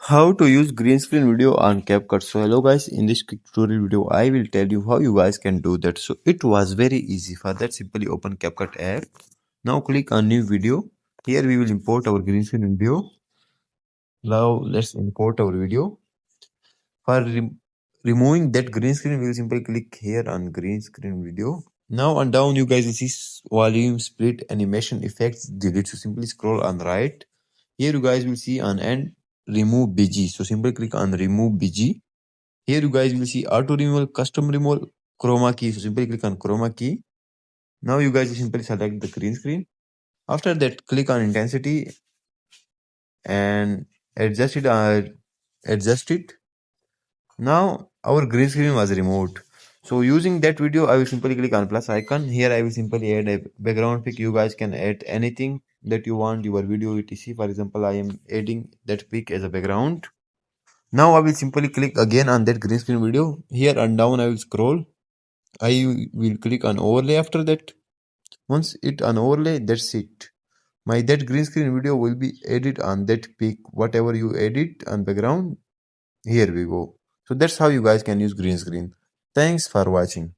How to use green screen video on CapCut. So hello guys, in this quick tutorial video I will tell you how you guys can do that. So it was very easy. For that, simply open CapCut app. Now click on new video. Here we will import our green screen video. Now let's import our video. For removing that green screen, we will simply click here on green screen video. Now on down you guys will see volume, split, animation, effects, delete. So simply scroll on right. Here you guys will see on end remove BG. So simply click on remove BG. Here you guys will see auto removal, custom removal, chroma key. So simply click on chroma key. Now you guys will simply select the green screen. After that, click on intensity and adjust it. Now our green screen was removed. So using that video, I will simply click on plus icon. Here I will simply add a background pic. You guys can add anything that you want, your video etc. For example, I am adding that pic as a background. Now I will simply click again on that green screen video. Here and down I will scroll. I will click on overlay after that. Once it on overlay, that's it. That green screen video will be added on that pic. Whatever you edit on background, here we go. So that's how you guys can use green screen. Thanks for watching.